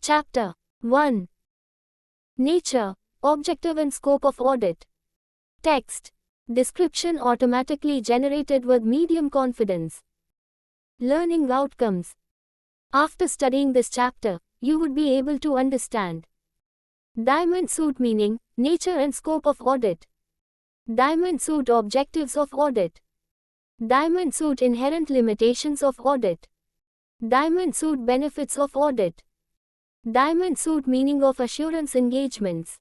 Chapter 1. Nature, Objective and Scope of Audit. Text. Description automatically generated with medium confidence. Learning outcomes. After studying this chapter, you would be able to understand diamond suit meaning, nature and scope of audit. Diamond suit objectives of audit. Diamond suit inherent limitations of audit. Diamond suit benefits of audit. Diamond suit meaning of assurance engagements.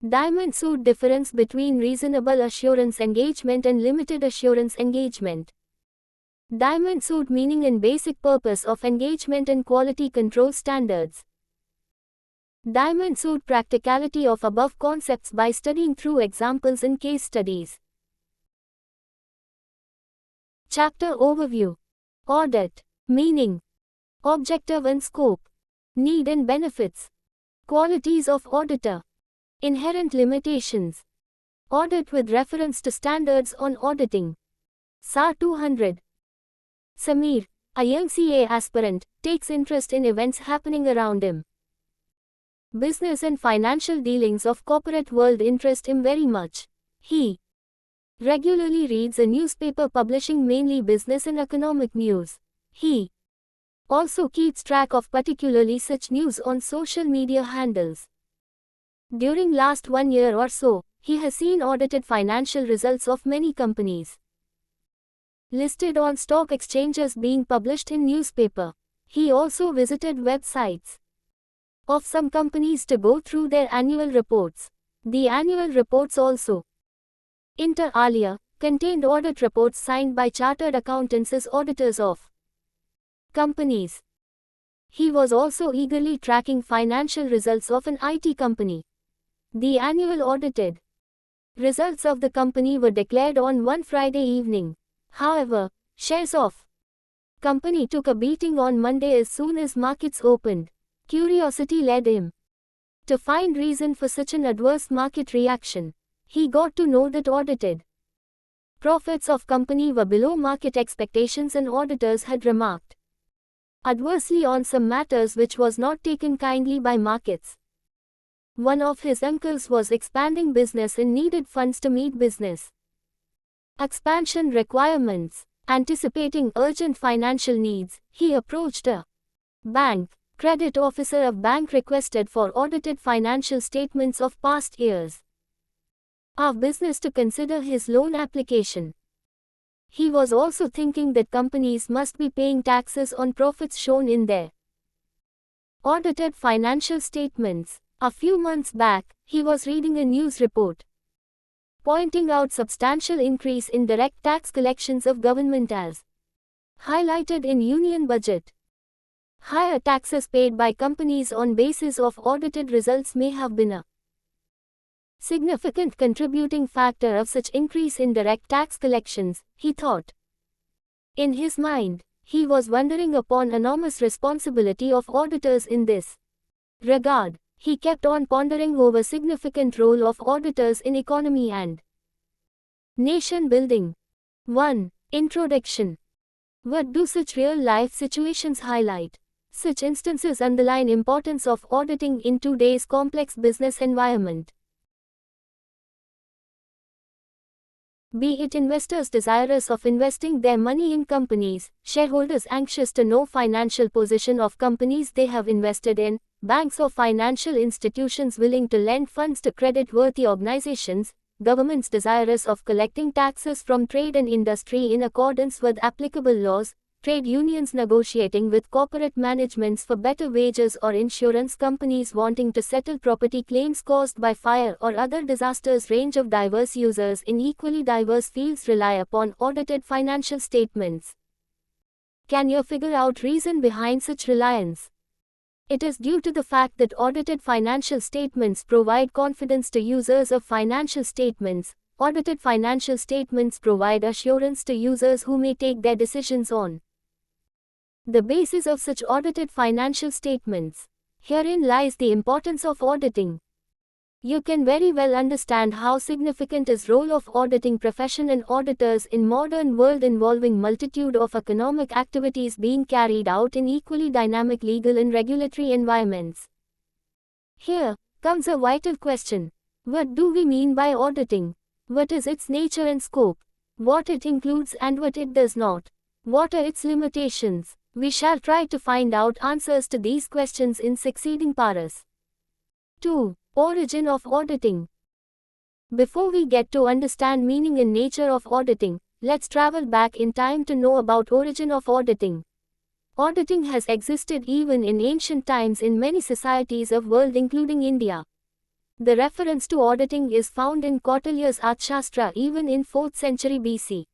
Diamond suit difference between reasonable assurance engagement and limited assurance engagement. Diamond suit meaning and basic purpose of engagement and quality control standards. Diamond suit practicality of above concepts by studying through examples and case studies. Chapter Overview. Audit. Meaning. Objective and scope. Need and benefits. Qualities of auditor. Inherent limitations. Audit with reference to standards on auditing. SAR 200. Samir, a young CA aspirant, takes interest in events happening around him. Business and financial dealings of corporate world interest him very much. He regularly reads a newspaper publishing mainly business and economic news. He also keeps track of particularly such news on social media handles. During last 1 year or so, he has seen audited financial results of many companies listed on stock exchanges being published in newspaper. He also visited websites of some companies to go through their annual reports. The annual reports also, inter alia, contained audit reports signed by chartered accountants as auditors of companies. He was also eagerly tracking financial results of an IT company. The annual audited results of the company were declared on one Friday evening. However, shares of company took a beating on Monday as soon as markets opened. Curiosity led him to find reason for such an adverse market reaction. He got to know that audited profits of company were below market expectations and auditors had remarked adversely on some matters which was not taken kindly by markets. One of his uncles was expanding business and needed funds to meet business expansion requirements. Anticipating urgent financial needs, he approached a bank. Credit officer of bank requested for audited financial statements of past years of business to consider his loan application. He was also thinking that companies must be paying taxes on profits shown in their audited financial statements. A few months back, he was reading a news report pointing out substantial increase in direct tax collections of government as highlighted in Union Budget. Higher taxes paid by companies on basis of audited results may have been a significant contributing factor of such increase in direct tax collections, he thought. In his mind, he was wondering upon enormous responsibility of auditors in this regard. He kept on pondering over significant role of auditors in economy and nation building. 1. Introduction. What do such real-life situations highlight? Such instances underline importance of auditing in today's complex business environment. Be it investors desirous of investing their money in companies, shareholders anxious to know financial position of companies they have invested in, banks or financial institutions willing to lend funds to credit-worthy organizations, governments desirous of collecting taxes from trade and industry in accordance with applicable laws, trade unions negotiating with corporate managements for better wages, or insurance companies wanting to settle property claims caused by fire or other disasters. Range of diverse users in equally diverse fields rely upon audited financial statements. Can you figure out reason behind such reliance? It is due to the fact that audited financial statements provide confidence to users of financial statements. Audited financial statements provide assurance to users who may take their decisions on the basis of such audited financial statements. Herein lies the importance of auditing. You can very well understand how significant is role of auditing profession and auditors in modern world involving multitude of economic activities being carried out in equally dynamic legal and regulatory environments. Here comes a vital question. What do we mean by auditing? What is its nature and scope? What it includes and what it does not? What are its limitations? We shall try to find out answers to these questions in succeeding paras. 2. Origin of auditing. Before we get to understand meaning and nature of auditing, let's travel back in time to know about origin of auditing. Auditing has existed even in ancient times in many societies of world including India. The reference to auditing is found in Kautilya's Arthashastra even in 4th century BC.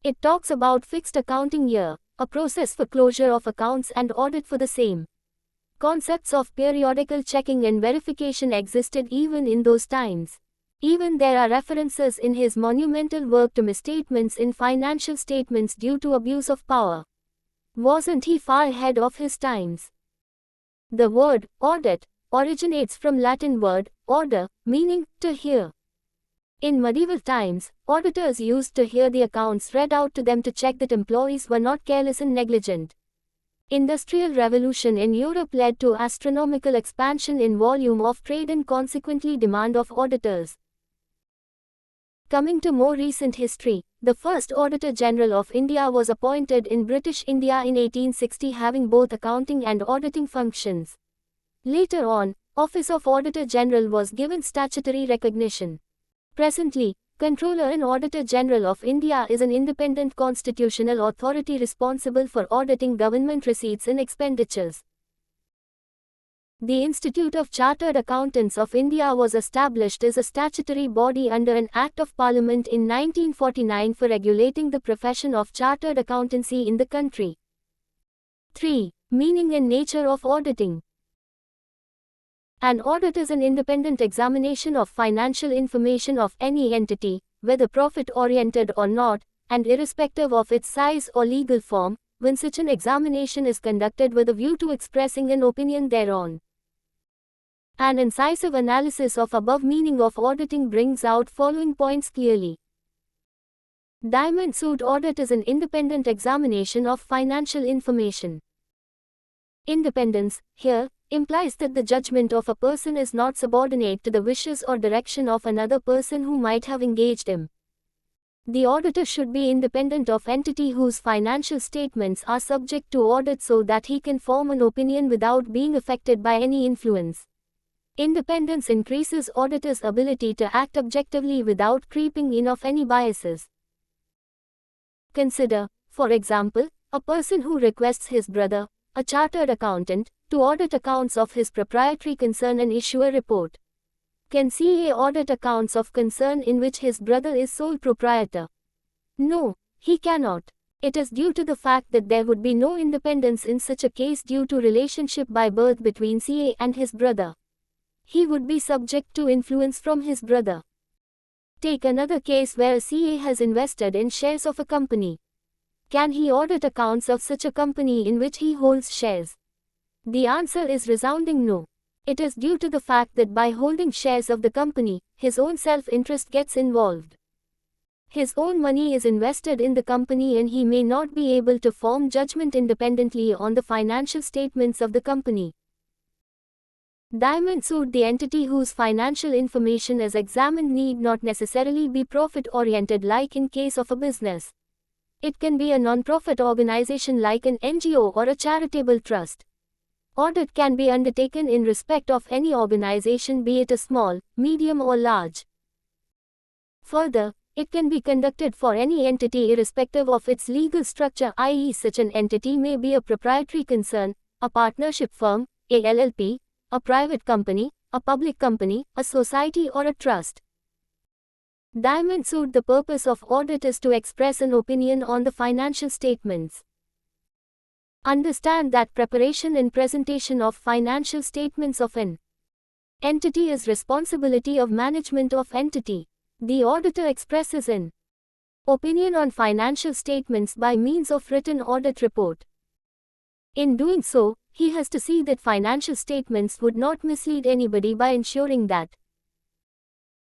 It talks about fixed accounting year, a process for closure of accounts and audit for the same. Concepts of periodical checking and verification existed even in those times. Even there are references in his monumental work to misstatements in financial statements due to abuse of power. Wasn't he far ahead of his times? The word audit originates from Latin word order, meaning to hear. In medieval times, auditors used to hear the accounts read out to them to check that employees were not careless and negligent. Industrial revolution in Europe led to astronomical expansion in volume of trade and consequently demand of auditors. Coming to more recent history, the first Auditor General of India was appointed in British India in 1860 having both accounting and auditing functions. Later on, Office of Auditor General was given statutory recognition. Presently, Controller and Auditor General of India is an independent constitutional authority responsible for auditing government receipts and expenditures. The Institute of Chartered Accountants of India was established as a statutory body under an Act of Parliament in 1949 for regulating the profession of chartered accountancy in the country. 3. Meaning and nature of auditing. An audit is an independent examination of financial information of any entity, whether profit-oriented or not, and irrespective of its size or legal form, when such an examination is conducted with a view to expressing an opinion thereon. An incisive analysis of above meaning of auditing brings out following points clearly. Diamond suit audit is an independent examination of financial information. Independence, here, implies that the judgment of a person is not subordinate to the wishes or direction of another person who might have engaged him. The auditor should be independent of entity whose financial statements are subject to audit so that he can form an opinion without being affected by any influence. Independence increases auditor's ability to act objectively without creeping in of any biases. Consider, for example, a person who requests his brother, a chartered accountant, to audit accounts of his proprietary concern and issue a report. Can CA audit accounts of concern in which his brother is sole proprietor? No, he cannot. It is due to the fact that there would be no independence in such a case due to relationship by birth between CA and his brother. He would be subject to influence from his brother. Take another case where a CA has invested in shares of a company. Can he audit accounts of such a company in which he holds shares? The answer is resounding no. It is due to the fact that by holding shares of the company, his own self-interest gets involved. His own money is invested in the company and he may not be able to form judgment independently on the financial statements of the company. Diamond suit the entity whose financial information is examined need not necessarily be profit-oriented like in case of a business. It can be a non-profit organization like an NGO or a charitable trust. Audit can be undertaken in respect of any organization, be it a small, medium or large. Further, it can be conducted for any entity irrespective of its legal structure, i.e. such an entity may be a proprietary concern, a partnership firm, a LLP, a private company, a public company, a society or a trust. Diamond suit the purpose of audit is to express an opinion on the financial statements. Understand that preparation and presentation of financial statements of an entity is responsibility of management of entity. The auditor expresses an opinion on financial statements by means of written audit report. In doing so, he has to see that financial statements would not mislead anybody by ensuring that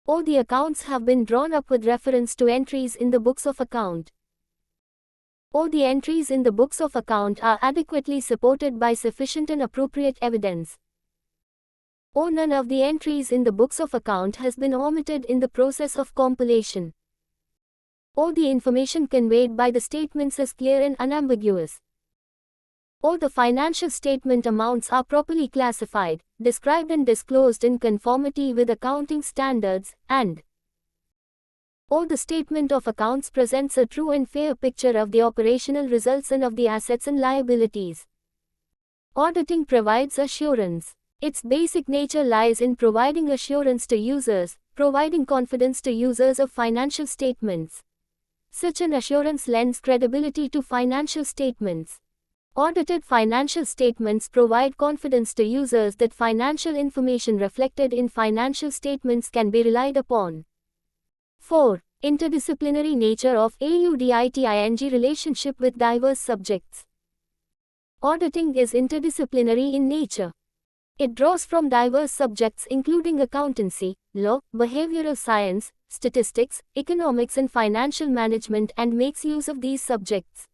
or the accounts have been drawn up with reference to entries in the books of account, or the entries in the books of account are adequately supported by sufficient and appropriate evidence, or none of the entries in the books of account has been omitted in the process of compilation, or the information conveyed by the statements is clear and unambiguous, or the financial statement amounts are properly classified, described and disclosed in conformity with accounting standards, and or the statement of accounts presents a true and fair picture of the operational results and of the assets and liabilities. Auditing provides assurance. Its basic nature lies in providing assurance to users, providing confidence to users of financial statements. Such an assurance lends credibility to financial statements. Audited financial statements provide confidence to users that financial information reflected in financial statements can be relied upon. 4. Interdisciplinary nature of auditing relationship with diverse subjects. Auditing is interdisciplinary in nature. It draws from diverse subjects including accountancy, law, behavioral science, statistics, economics and financial management and makes use of these subjects.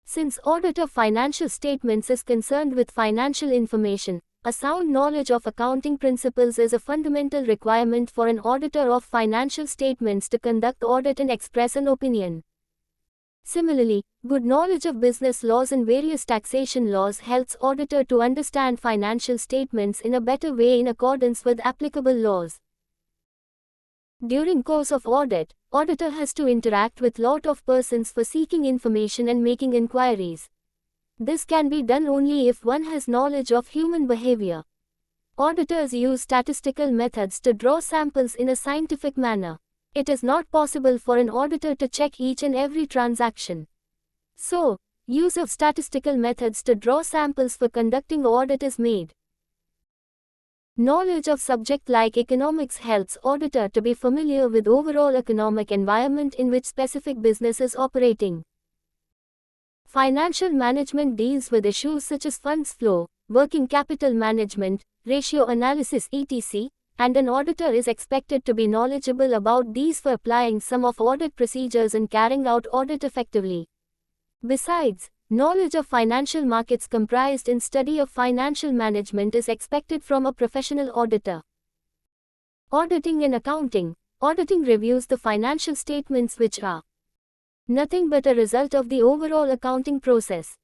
Since audit of financial statements is concerned with financial information, a sound knowledge of accounting principles is a fundamental requirement for an auditor of financial statements to conduct audit and express an opinion. Similarly, good knowledge of business laws and various taxation laws helps auditor to understand financial statements in a better way in accordance with applicable laws. During course of audit, auditor has to interact with lot of persons for seeking information and making inquiries. This can be done only if one has knowledge of human behavior. Auditors use statistical methods to draw samples in a scientific manner. It is not possible for an auditor to check each and every transaction. So, use of statistical methods to draw samples for conducting audit is made. Knowledge of subject like economics helps auditor to be familiar with overall economic environment in which specific business is operating. Financial management deals with issues such as funds flow, working capital management, ratio analysis etc., and an auditor is expected to be knowledgeable about these for applying some of audit procedures and carrying out audit effectively. Besides, knowledge of financial markets comprised in study of financial management is expected from a professional auditor. Auditing and accounting. Auditing reviews the financial statements which are nothing but a result of the overall accounting process.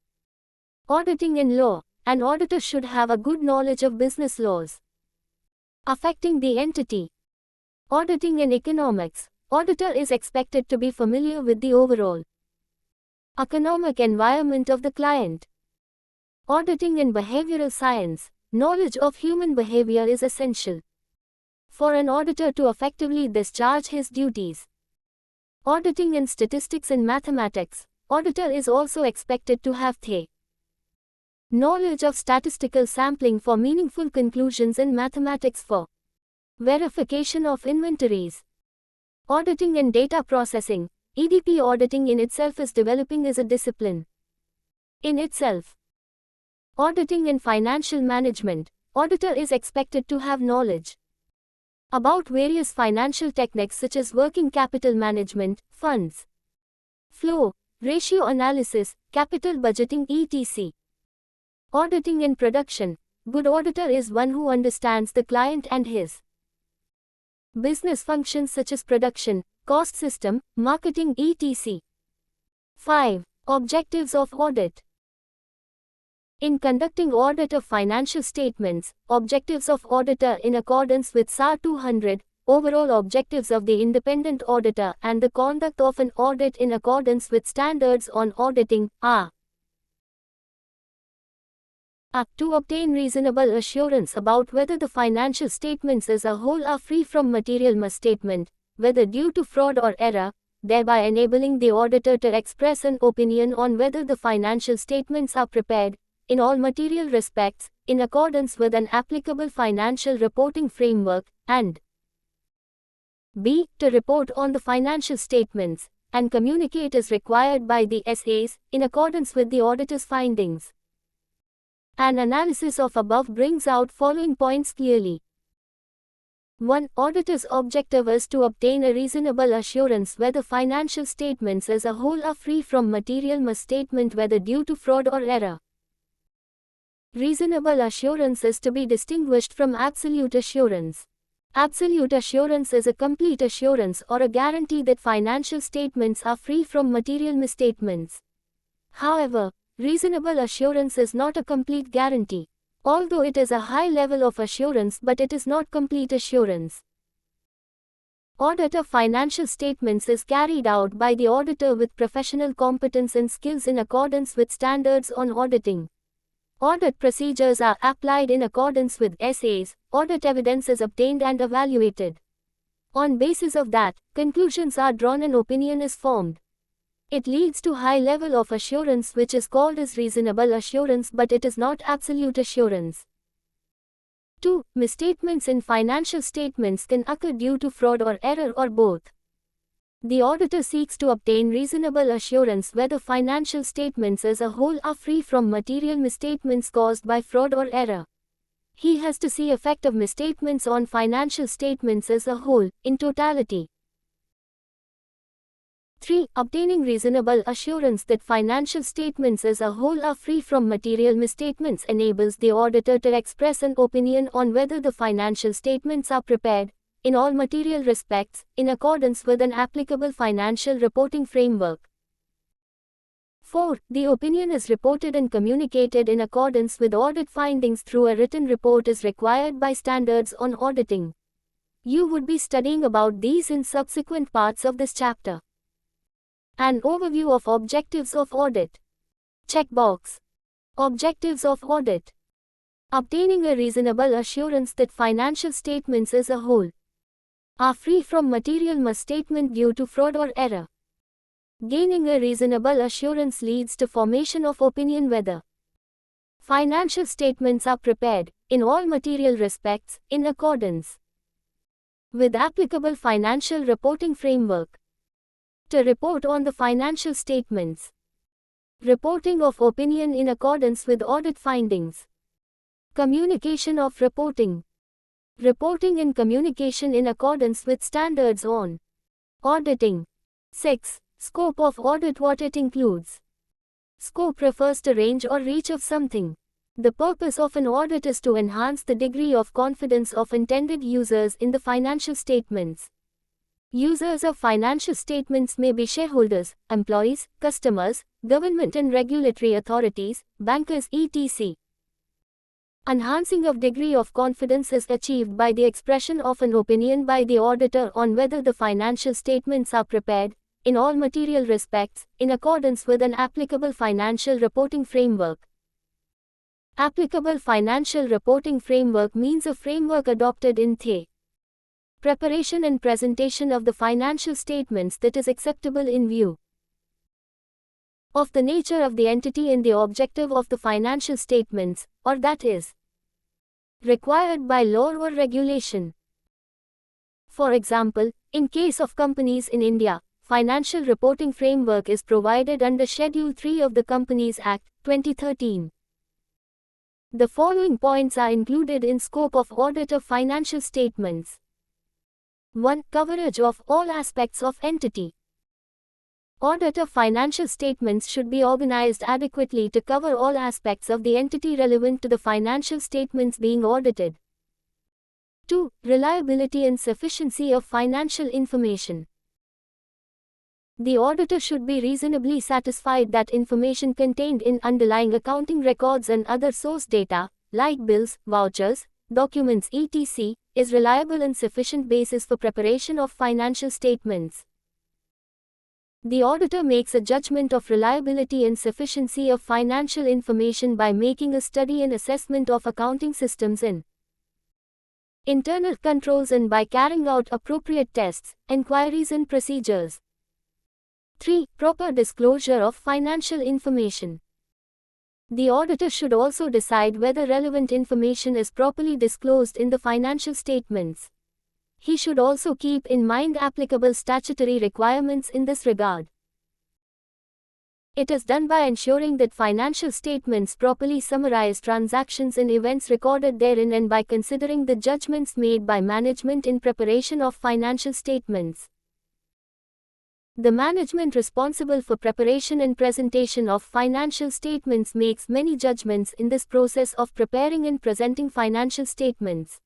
Auditing in law. An auditor should have a good knowledge of business laws affecting the entity. Auditing in economics. Auditor is expected to be familiar with the overall economic environment of the client. Auditing in behavioral science. Knowledge of human behavior is essential for an auditor to effectively discharge his duties. Auditing in statistics and mathematics. Auditor is also expected to have knowledge of statistical sampling for meaningful conclusions in mathematics for verification of inventories. Auditing and data processing. EDP auditing in itself is developing as a discipline in itself. Auditing and financial management. Auditor is expected to have knowledge about various financial techniques such as working capital management, funds flow, ratio analysis, capital budgeting etc. Auditing in production. Good auditor is one who understands the client and his business functions such as production, cost system, marketing etc. 5. Objectives of audit. In conducting audit of financial statements, objectives of auditor in accordance with SAR 200, overall objectives of the independent auditor and the conduct of an audit in accordance with standards on auditing are to obtain reasonable assurance about whether the financial statements as a whole are free from material misstatement, whether due to fraud or error, thereby enabling the auditor to express an opinion on whether the financial statements are prepared, in all material respects, in accordance with an applicable financial reporting framework, and b. To report on the financial statements, and communicate as required by the SAs, in accordance with the auditor's findings. An analysis of above brings out following points clearly. 1. Auditor's objective is to obtain a reasonable assurance whether financial statements as a whole are free from material misstatement whether due to fraud or error. Reasonable assurance is to be distinguished from absolute assurance. Absolute assurance is a complete assurance or a guarantee that financial statements are free from material misstatements. However, reasonable assurance is not a complete guarantee. Although it is a high level of assurance, but it is not complete assurance. Audit of financial statements is carried out by the auditor with professional competence and skills in accordance with standards on auditing. Audit procedures are applied in accordance with SAs, audit evidence is obtained and evaluated. On basis of that, conclusions are drawn and opinion is formed. It leads to high level of assurance which is called as reasonable assurance, but it is not absolute assurance. 2. Misstatements in financial statements can occur due to fraud or error or both. The auditor seeks to obtain reasonable assurance whether financial statements as a whole are free from material misstatements caused by fraud or error. He has to see effect of misstatements on financial statements as a whole, in totality. 3. Obtaining reasonable assurance that financial statements as a whole are free from material misstatements enables the auditor to express an opinion on whether the financial statements are prepared, in all material respects, in accordance with an applicable financial reporting framework. 4. The opinion is reported and communicated in accordance with audit findings through a written report as required by standards on auditing. You would be studying about these in subsequent parts of this chapter. An overview of objectives of audit. Checkbox. Objectives of audit. Obtaining a reasonable assurance that financial statements as a whole are free from material misstatement due to fraud or error. Gaining a reasonable assurance leads to formation of opinion whether financial statements are prepared, in all material respects, in accordance with applicable financial reporting framework. To report on the financial statements. Reporting of opinion in accordance with audit findings. Communication of reporting. Reporting and communication in accordance with standards on auditing. 6. Scope of audit. What it includes. Scope refers to range or reach of something. The purpose of an audit is to enhance the degree of confidence of intended users in the financial statements. Users of financial statements may be shareholders, employees, customers, government and regulatory authorities, bankers etc. Enhancing of degree of confidence is achieved by the expression of an opinion by the auditor on whether the financial statements are prepared, in all material respects, in accordance with an applicable financial reporting framework. Applicable financial reporting framework means a framework adopted in the preparation and presentation of the financial statements that is acceptable in view of the nature of the entity and the objective of the financial statements, or that is required by law or regulation. For example, in case of companies in India, financial reporting framework is provided under Schedule 3 of the Companies Act, 2013. The following points are included in scope of audit of financial statements. 1. Coverage of all aspects of entity. Audit of financial statements should be organized adequately to cover all aspects of the entity relevant to the financial statements being audited. 2. Reliability and sufficiency of financial information. The auditor should be reasonably satisfied that information contained in underlying accounting records and other source data, like bills, vouchers, documents etc., is reliable and sufficient basis for preparation of financial statements. The auditor makes a judgment of reliability and sufficiency of financial information by making a study and assessment of accounting systems and internal controls and by carrying out appropriate tests, inquiries and procedures. 3. Proper disclosure of financial information. The auditor should also decide whether relevant information is properly disclosed in the financial statements. He should also keep in mind applicable statutory requirements in this regard. It is done by ensuring that financial statements properly summarize transactions and events recorded therein and by considering the judgments made by management in preparation of financial statements. The management responsible for preparation and presentation of financial statements makes many judgments in this process of preparing and presenting financial statements.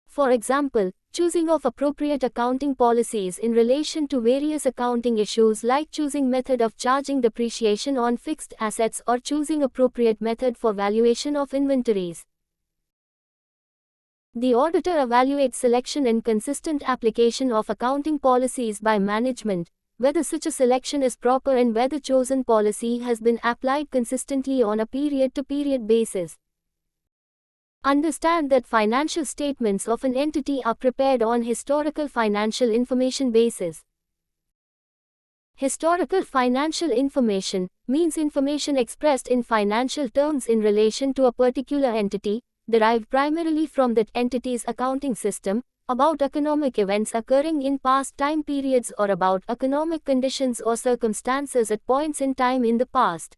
For example, choosing of appropriate accounting policies in relation to various accounting issues like choosing method of charging depreciation on fixed assets or choosing appropriate method for valuation of inventories. The auditor evaluates selection and consistent application of accounting policies by management, whether such a selection is proper and whether chosen policy has been applied consistently on a period-to-period basis. Understand that financial statements of an entity are prepared on historical financial information basis. Historical financial information means information expressed in financial terms in relation to a particular entity, derived primarily from that entity's accounting system, about economic events occurring in past time periods or about economic conditions or circumstances at points in time in the past.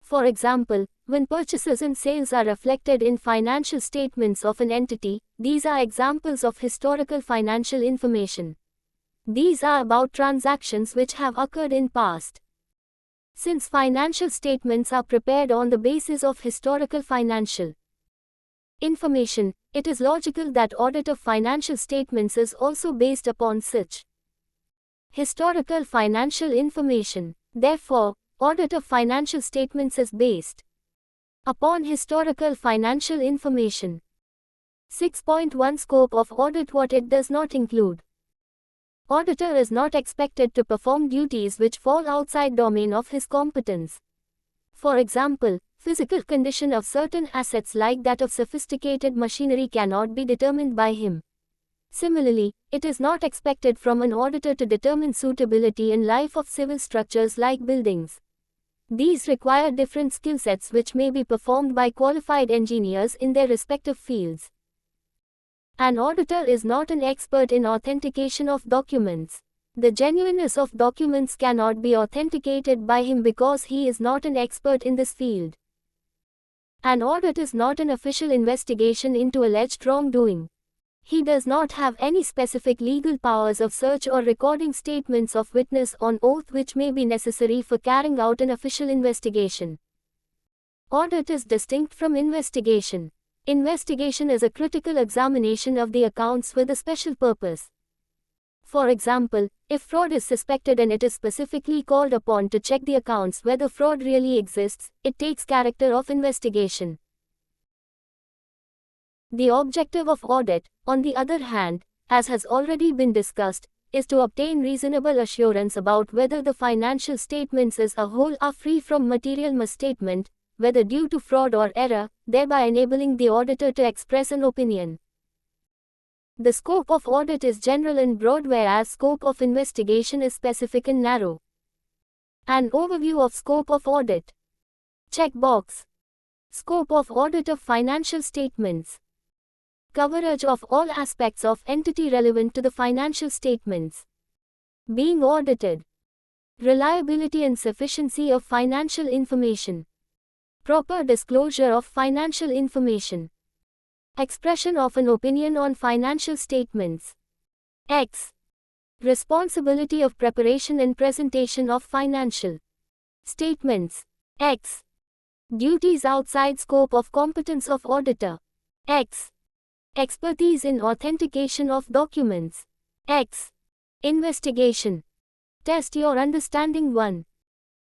For example, when purchases and sales are reflected in financial statements of an entity, these are examples of historical financial information. These are about transactions which have occurred in past. Since financial statements are prepared on the basis of historical financial information, it is logical that audit of financial statements is also based upon such historical financial information. Therefore, audit of financial statements is based upon historical financial information. 6.1 Scope of audit. What it does not include. Auditor is not expected to perform duties which fall outside domain of his competence. For example, physical condition of certain assets like that of sophisticated machinery cannot be determined by him. Similarly, it is not expected from an auditor to determine suitability in life of civil structures like buildings. These require different skill sets which may be performed by qualified engineers in their respective fields. An auditor is not an expert in authentication of documents. The genuineness of documents cannot be authenticated by him because he is not an expert in this field. An audit is not an official investigation into alleged wrongdoing. He does not have any specific legal powers of search or recording statements of witness on oath which may be necessary for carrying out an official investigation. Audit is distinct from investigation. Investigation is a critical examination of the accounts with a special purpose. For example, if fraud is suspected and it is specifically called upon to check the accounts whether fraud really exists, it takes character of investigation. The objective of audit, on the other hand, as has already been discussed, is to obtain reasonable assurance about whether the financial statements as a whole are free from material misstatement, whether due to fraud or error, thereby enabling the auditor to express an opinion. The scope of audit is general and broad, whereas scope of investigation is specific and narrow. An overview of scope of audit. Checkbox. Scope of audit of financial statements. Coverage of all aspects of entity relevant to the financial statements being audited. Reliability and sufficiency of financial information. Proper disclosure of financial information. Expression of an opinion on financial statements. X. Responsibility of preparation and presentation of financial statements. X. Duties outside scope of competence of auditor. X. Expertise in authentication of documents. X. Investigation. Test your understanding. 1.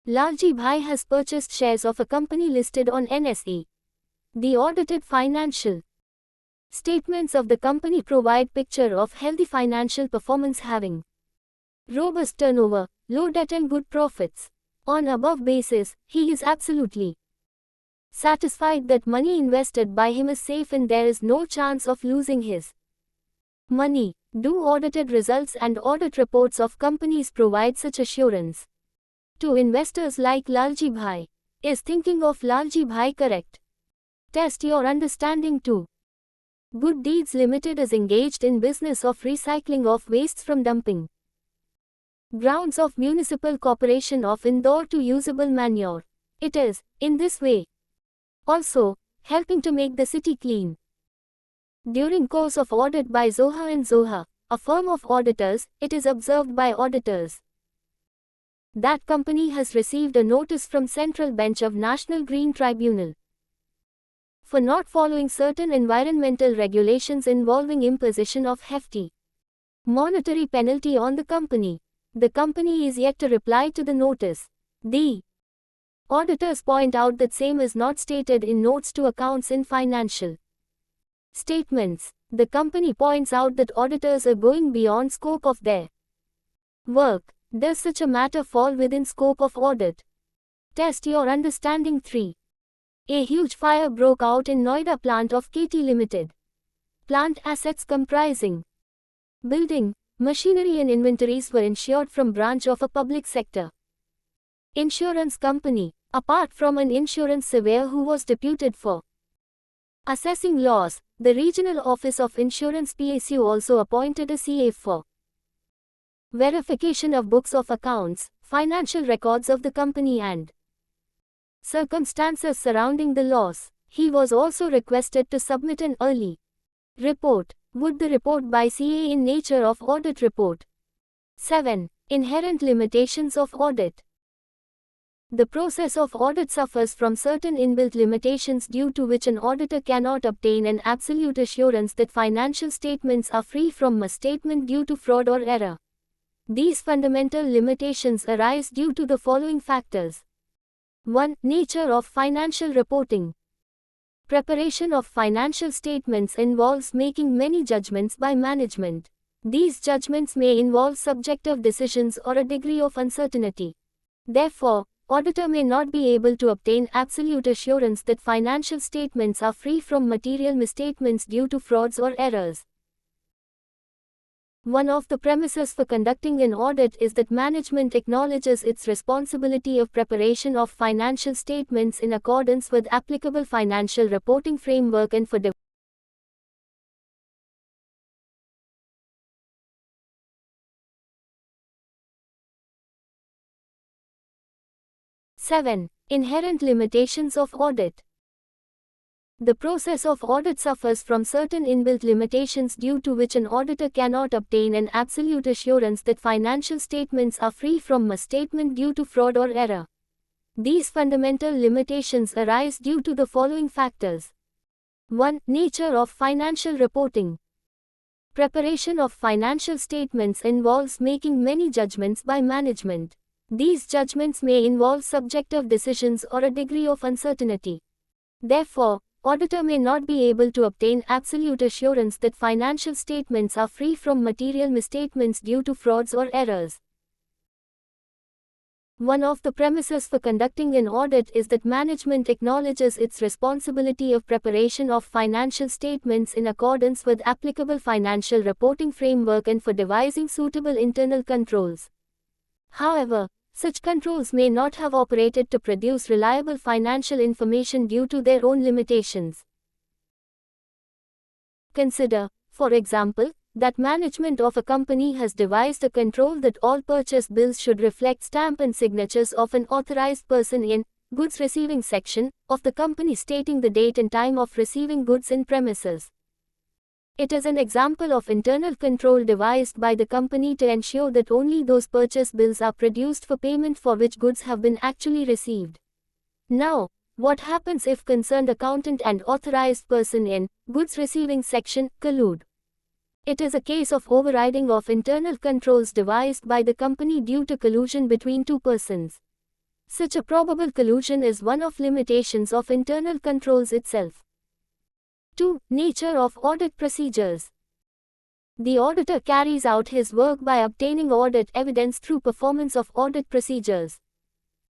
Lalji Bhai has purchased shares of a company listed on NSE. The audited financial statements of the company provide picture of healthy financial performance having robust turnover, low debt and good profits. On above basis, he is absolutely satisfied that money invested by him is safe and there is no chance of losing his money. Do audited results and audit reports of companies provide such assurance to investors like Lalji Bhai? Is thinking of Lalji Bhai correct? Test your understanding. 2. Good Deeds Limited is engaged in business of recycling of wastes from dumping Grounds of Municipal Corporation of Indore to usable manure. It is, in this way, also helping to make the city clean. During course of audit by Zoha and Zoha, a firm of auditors, it is observed by auditors that company has received a notice from Central Bench of National Green Tribunal for not following certain environmental regulations involving imposition of hefty monetary penalty on the company. The company is yet to reply to the notice. The auditors point out that same is not stated in notes to accounts in financial statements. The company points out that auditors are going beyond scope of their work. Does such a matter fall within scope of audit? Test your understanding. 3. A huge fire broke out in Noida plant of KT Limited. Plant assets comprising building, machinery and inventories were insured from branch of a public sector insurance company. Apart from an insurance surveyor who was deputed for assessing loss, the Regional Office of Insurance PSU also appointed a CA for verification of books of accounts, financial records of the company and circumstances surrounding the loss. He was also requested to submit an early report. Would the report by CA in nature of audit report? 7. Inherent limitations of audit. The process of audit suffers from certain inbuilt limitations due to which an auditor cannot obtain an absolute assurance that financial statements are free from misstatement due to fraud or error. These fundamental limitations arise due to the following factors. 1. Nature of financial reporting. Preparation of financial statements involves making many judgments by management. These judgments may involve subjective decisions or a degree of uncertainty. Therefore, auditor may not be able to obtain absolute assurance that financial statements are free from material misstatements due to frauds or errors. One of the premises for conducting an audit is that management acknowledges its responsibility of preparation of financial statements in accordance with applicable financial reporting framework and for 7. Inherent limitations of audit. The process of audit suffers from certain inbuilt limitations due to which an auditor cannot obtain an absolute assurance that financial statements are free from misstatement due to fraud or error. These fundamental limitations arise due to the following factors. 1. Nature of financial reporting. Preparation of financial statements involves making many judgments by management. These judgments may involve subjective decisions or a degree of uncertainty. Therefore, auditor may not be able to obtain absolute assurance that financial statements are free from material misstatements due to frauds or errors. One of the premises for conducting an audit is that management acknowledges its responsibility of preparation of financial statements in accordance with applicable financial reporting framework and for devising suitable internal controls. However, such controls may not have operated to produce reliable financial information due to their own limitations. Consider, for example, that management of a company has devised a control that all purchase bills should reflect stamp and signatures of an authorized person in goods receiving section of the company stating the date and time of receiving goods in premises. It is an example of internal control devised by the company to ensure that only those purchase bills are produced for payment for which goods have been actually received. Now, what happens if concerned accountant and authorized person in goods receiving section collude? It is a case of overriding of internal controls devised by the company due to collusion between two persons. Such a probable collusion is one of limitations of internal controls itself. 2. Nature of audit procedures. The auditor carries out his work by obtaining audit evidence through performance of audit procedures.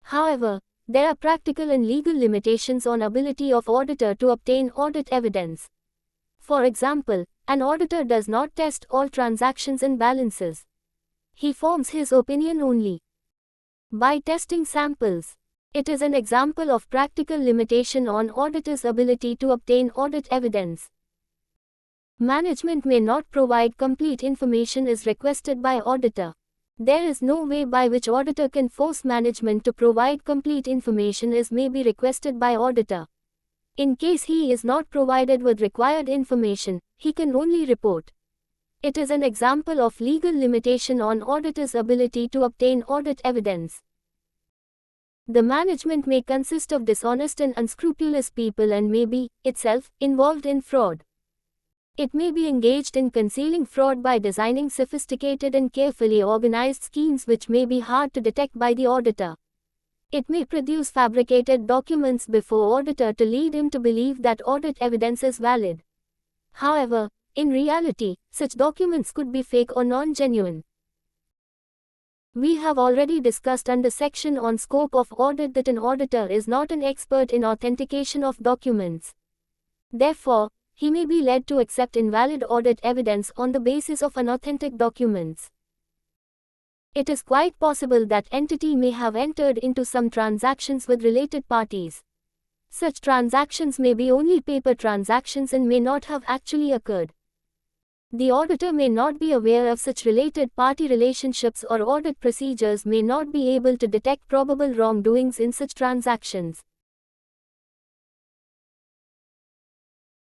However, there are practical and legal limitations on ability of auditor to obtain audit evidence. For example, an auditor does not test all transactions and balances. He forms his opinion only by testing samples. It is an example of practical limitation on auditor's ability to obtain audit evidence. Management may not provide complete information as requested by auditor. There is no way by which auditor can force management to provide complete information as may be requested by auditor. In case he is not provided with required information, he can only report. It is an example of legal limitation on auditor's ability to obtain audit evidence. The management may consist of dishonest and unscrupulous people and may be, itself, involved in fraud. It may be engaged in concealing fraud by designing sophisticated and carefully organized schemes which may be hard to detect by the auditor. It may produce fabricated documents before auditor to lead him to believe that audit evidence is valid. However, in reality, such documents could be fake or non-genuine. We have already discussed under section on scope of audit that an auditor is not an expert in authentication of documents. Therefore, he may be led to accept invalid audit evidence on the basis of unauthentic documents. It is quite possible that entity may have entered into some transactions with related parties. Such transactions may be only paper transactions and may not have actually occurred. The auditor may not be aware of such related party relationships or audit procedures may not be able to detect probable wrongdoings in such transactions.